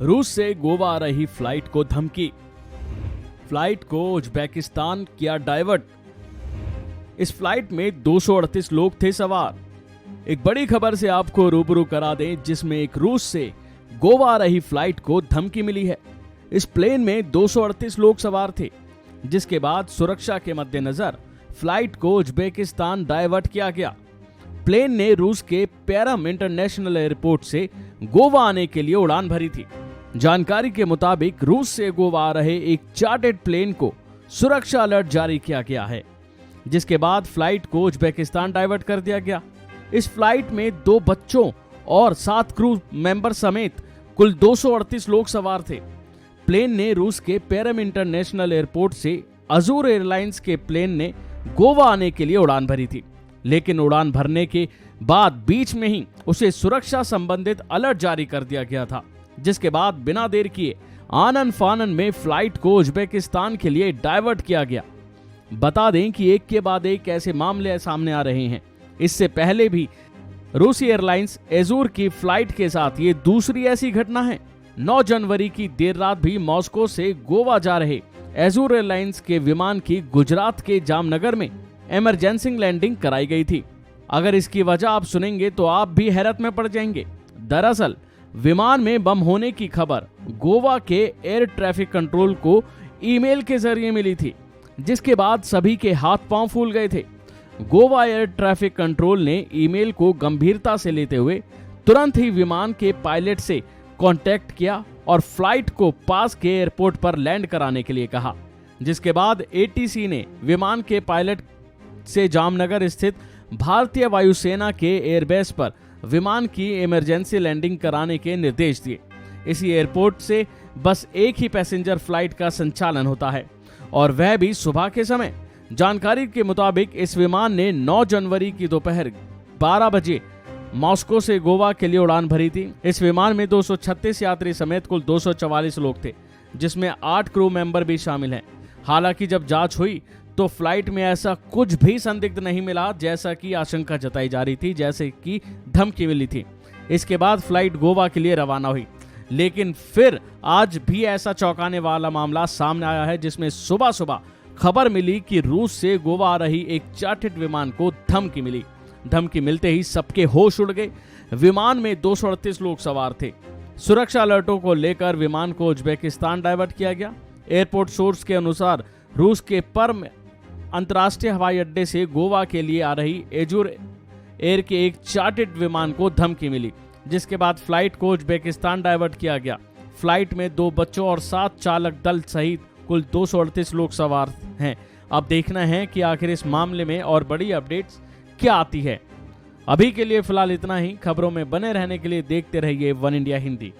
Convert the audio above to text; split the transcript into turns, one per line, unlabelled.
रूस से गोवा आ रही फ्लाइट को धमकी। फ्लाइट को उज्बेकिस्तान किया डाइवर्ट। इस फ्लाइट में 238 लोग थे सवार। एक बड़ी खबर से आपको रूबरू करा दें, जिसमें एक रूस से गोवा आ रही फ्लाइट को धमकी मिली है। इस प्लेन में 238 लोग सवार थे, जिसके बाद सुरक्षा के मद्देनजर फ्लाइट को उज्बेकिस्तान डाइवर्ट किया गया। प्लेन ने रूस के पेरम इंटरनेशनल एयरपोर्ट से गोवा आने के लिए उड़ान भरी थी। जानकारी के मुताबिक रूस से गोवा आ रहे एक चार्टर्ड प्लेन को सुरक्षा अलर्ट जारी किया गया है, जिसके बाद फ्लाइट को उज्बेकिस्तान डाइवर्ट कर दिया गया। इस फ्लाइट में 2 बच्चों और 7 क्रू मेंबर समेत कुल 238 लोग सवार थे। प्लेन ने रूस के पेरम इंटरनेशनल एयरपोर्ट से अजूर एयरलाइंस के प्लेन ने गोवा आने के लिए उड़ान भरी थी, लेकिन उड़ान भरने के बाद बीच में ही उसे सुरक्षा संबंधित अलर्ट जारी कर दिया गया था, जिसके बाद बिना देर किए आनन फानन में फ्लाइट को उज्बेकिस्तान के लिए डाइवर्ट किया गया। बता दें कि एक के बाद एक ऐसे मामले सामने आ रहे हैं। इससे पहले भी रूसी एयरलाइंस एजूर की फ्लाइट के साथ ये दूसरी ऐसी घटना है। 9 जनवरी की देर रात भी मॉस्को से गोवा जा रहे एजूर एयरलाइंस के विमान की गुजरात के जामनगर में इमरजेंसी लैंडिंग कराई गई थी। अगर इसकी वजह आप सुनेंगे तो आप भी हैरत में पड़ जाएंगे। दरअसल विमान में बम होने की खबर गोवा के एयर ट्रैफिक कंट्रोल को ईमेल के जरिए मिली थी, जिसके बाद सभी के हाथ पांव फूल गए थे। गोवा एयर ट्रैफिक कंट्रोल ने ईमेल को गंभीरता से लेते हुए तुरंत ही विमान के पायलट से कांटेक्ट किया और फ्लाइट को पास के एयरपोर्ट पर लैंड कराने के लिए कहा, जिसके बाद एटीसी ने विमान के पायलट से जामनगर स्थित भारतीय वायुसेना के एयरबेस पर विमान की इमरजेंसी लैंडिंग कराने के निर्देश दिए। इसी एयरपोर्ट से बस एक ही पैसेंजर फ्लाइट का संचालन होता है, और वह भी सुबह के समय। जानकारी के मुताबिक इस विमान ने 9 जनवरी की दोपहर 12 बजे मॉस्को से गोवा के लिए उड़ान भरी थी। इस विमान में 236 यात्री समेत कुल 244 लोग थे, जिसमें 8 क्रू मेंबर भी शामिल हैं। हालांकि जब जांच हुई तो फ्लाइट में ऐसा कुछ भी संदिग्ध नहीं मिला, जैसा कि आशंका जताई जा रही थी, जैसे कि धमकी मिली थी। इसके बाद फ्लाइट गोवा के लिए रवाना हुई, लेकिन फिर आज भी ऐसा चौंकाने वाला मामला सामने आया है, जिसमें सुबह सुबह खबर मिली कि रूस से गोवा आ रही एक चार्टर्ड विमान को धमकी मिली। धमकी मिलते ही सबके होश उड़ गए। विमान में 238 लोग सवार थे। सुरक्षा अलर्टों को लेकर विमान को उज्बेकिस्तान डाइवर्ट किया गया। एयरपोर्ट सोर्स के अनुसार रूस के पर्म अंतर्राष्ट्रीय हवाई अड्डे से गोवा के लिए आ रही एजूर एयर के एक चार्टर्ड विमान को धमकी मिली, जिसके बाद फ्लाइट को उज्बेकिस्तान डाइवर्ट किया गया। फ्लाइट में 2 बच्चों और 7 चालक दल सहित कुल 238 लोग सवार हैं। अब देखना है कि आखिर इस मामले में और बड़ी अपडेट्स क्या आती है। अभी के लिए फिलहाल इतना ही। खबरों में बने रहने के लिए देखते रहिए वन इंडिया हिंदी।